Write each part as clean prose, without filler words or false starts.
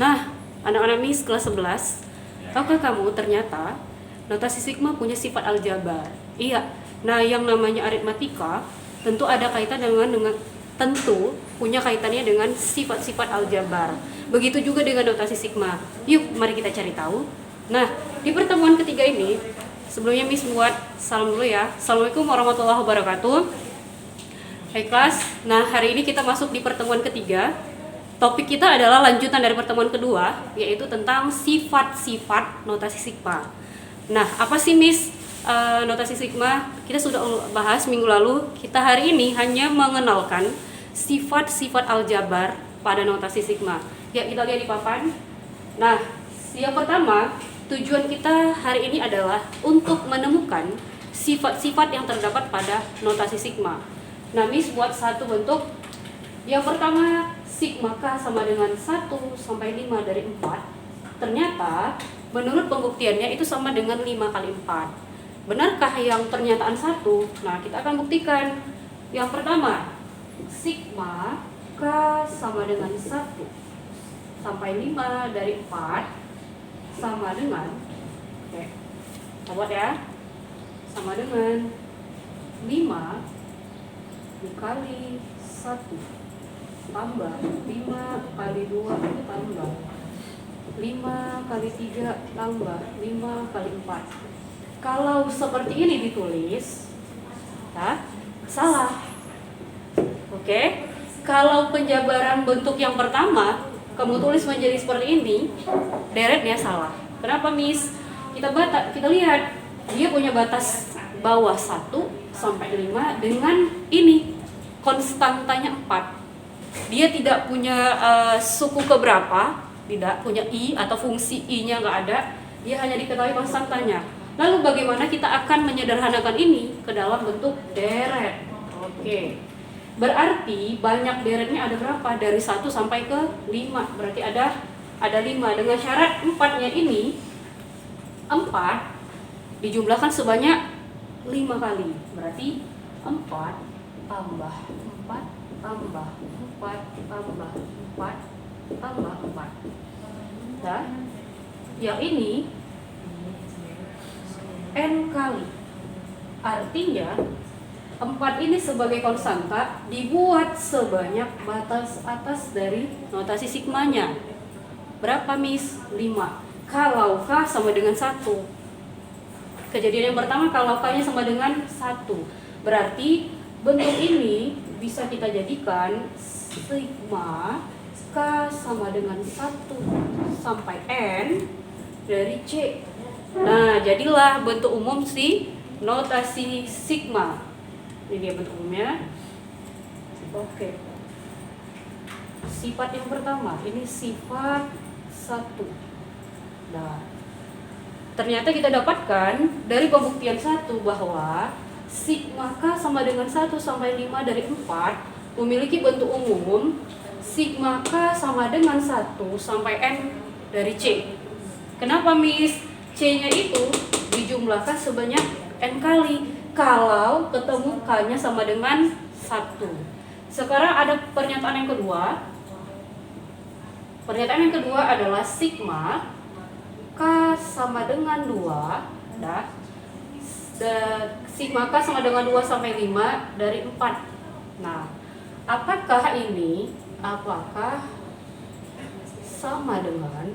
Nah, anak-anak MIS kelas 11, tahukah kamu ternyata notasi sigma punya sifat aljabar? Iya. Nah, yang namanya aritmatika tentu ada kaitan dengan tentu punya kaitannya dengan sifat-sifat aljabar. Begitu juga dengan notasi sigma. Yuk, mari kita cari tahu. Nah, di pertemuan ketiga ini, sebelumnya Miss buat salam dulu ya. Assalamualaikum warahmatullahi wabarakatuh. Hai kelas, nah hari ini kita masuk di pertemuan ketiga. Topik kita adalah lanjutan dari pertemuan kedua, yaitu tentang sifat-sifat notasi sigma. Nah, apa sih Miss notasi sigma? Kita sudah bahas minggu lalu. Kita hari ini hanya mengenalkan sifat-sifat aljabar pada notasi sigma. Ya, kita lihat di papan. Nah, yang pertama, tujuan kita hari ini adalah untuk menemukan sifat-sifat yang terdapat pada notasi sigma. Nah, Miss buat satu bentuk. Yang pertama, sigma K sama dengan 1 sampai 5 dari 4. Ternyata, menurut pembuktiannya itu sama dengan 5 kali 4. Benarkah yang pernyataan 1? Nah, kita akan buktikan. Yang pertama, sigma K sama dengan 1 sampai 5 dari 4 sama dengan, oke, kita buat ya, sama dengan 5 dikali 1 tambah 5 kali 2 tambah 5 kali 3 tambah 5 kali 4. Kalau seperti ini ditulis, ya, salah. Oke. Kalau penjabaran bentuk yang pertama kamu tulis menjadi seperti ini, deretnya salah. Kenapa, Miss? Kita lihat dia punya batas bawah 1 sampai 5 dengan ini konstantanya 4. Dia tidak punya suku keberapa, tidak punya i atau fungsi i-nya nggak ada. Dia hanya diketahui konstantanya. Lalu bagaimana kita akan menyederhanakan ini ke dalam bentuk deret? Oke. Berarti banyak deretnya ada berapa? Dari 1 sampai ke 5. Berarti ada 5. Dengan syarat 4-nya ini 4 dijumlahkan sebanyak 5 kali. Berarti 4 tambah 4 tambah 4 tambah 4 tambah 4. Nah, yang ini n kali. Artinya 4 ini sebagai konstanta dibuat sebanyak batas atas dari notasi sigmanya. Berapa, Miss? 5. Kalau K sama dengan 1. Kejadian yang pertama kalau K-nya sama dengan 1. Berarti bentuk ini bisa kita jadikan sigma K sama dengan 1 sampai N dari C. Nah, jadilah bentuk umum si notasi sigma. Ini dia bentuk umumnya. Oke. Sifat yang pertama, ini sifat 1. Nah, ternyata kita dapatkan dari pembuktian 1 bahwa sigma K sama dengan 1 sampai 5 dari 4 memiliki bentuk umum sigma K sama dengan 1 sampai N dari C. Kenapa, Miss? C-nya itu dijumlahkan sebanyak N kali kalau ketemu K-nya sama dengan 1. Sekarang ada pernyataan yang kedua. Pernyataan yang kedua adalah sigma K sama dengan 2. Nah, sigma K sama dengan 2 sampai 5 dari 4. Nah, apakah sama dengan,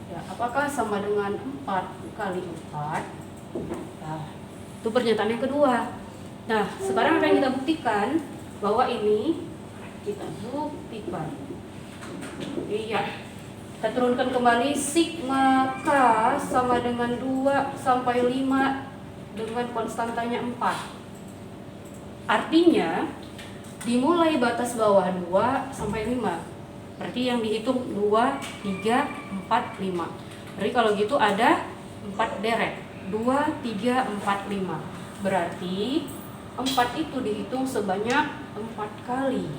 ya, apakah sama dengan 4 kali 4? Nah, itu pernyataan yang kedua. Nah, sekarang akan kita buktikan bahwa ini kita buktikan. Iya. Kita turunkan kembali sigma K sama dengan 2 sampai 5 dengan konstantanya 4. Artinya dimulai batas bawah 2 sampai 5. Berarti yang dihitung 2, 3, 4, 5. Berarti kalau gitu ada 4 deret. 2, 3, 4, 5. Berarti 4 itu dihitung sebanyak 4 kali.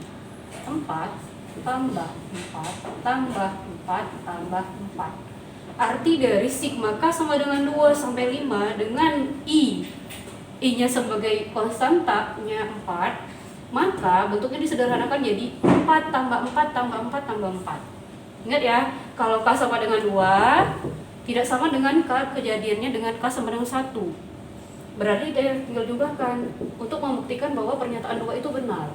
4 tambah 4 tambah 4 tambah 4. Arti dari sigma K sama dengan 2 sampai 5 dengan I-nya sebagai konstantanya 4. Maka bentuknya disederhanakan jadi 4 tambah 4 tambah 4 tambah 4. Ingat ya, kalau K sama dengan 2 tidak sama dengan K kejadiannya dengan K sama dengan 1. Berarti kita tinggal jumlahkan untuk membuktikan bahwa pernyataan 2 itu benar.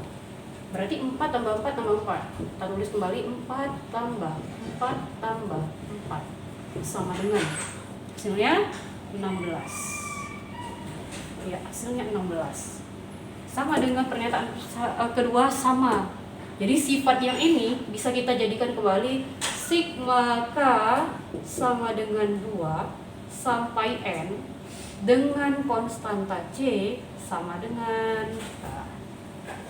Berarti 4 tambah 4 tambah 4. Kita tulis kembali 4 tambah 4 tambah 4 sama dengan hasilnya 16. Ya, hasilnya 16. Sama dengan pernyataan kedua sama. Jadi sifat yang ini bisa kita jadikan kembali sigma K sama dengan 2 sampai N dengan konstanta C sama dengan, nah,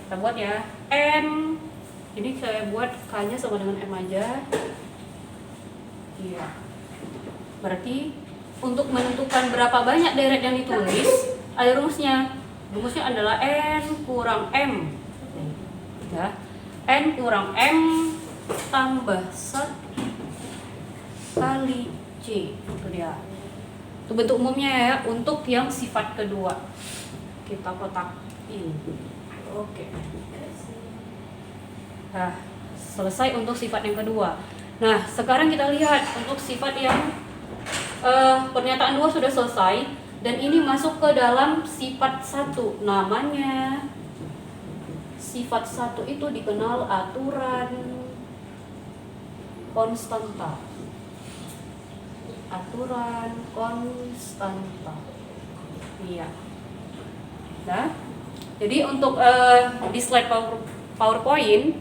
kita buat ya, N. Ini saya buat K-nya sama dengan M aja. Iya. Berarti untuk menentukan berapa banyak deret yang ditulis, ada rumusnya. Rumusnya adalah N kurang M. Ya. N kurang M tambah 1 kali C. Itu dia. Itu bentuk umumnya ya untuk yang sifat kedua. Kita kotakin. Oke. Nah, selesai untuk sifat yang kedua. Nah, sekarang kita lihat untuk sifat yang pernyataan 2 sudah selesai dan ini masuk ke dalam sifat 1. Namanya sifat 1 itu dikenal aturan konstanta. Aturan konstanta. Iya. Nah, jadi untuk di slide PowerPoint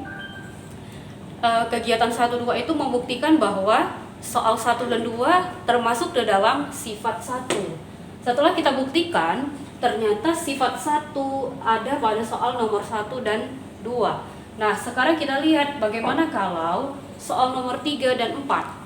kegiatan 1 2 itu membuktikan bahwa soal 1 dan 2 termasuk ke dalam sifat 1. Setelah kita buktikan, ternyata sifat 1 ada pada soal nomor 1 dan 2. Nah, sekarang kita lihat bagaimana kalau soal nomor 3 dan 4.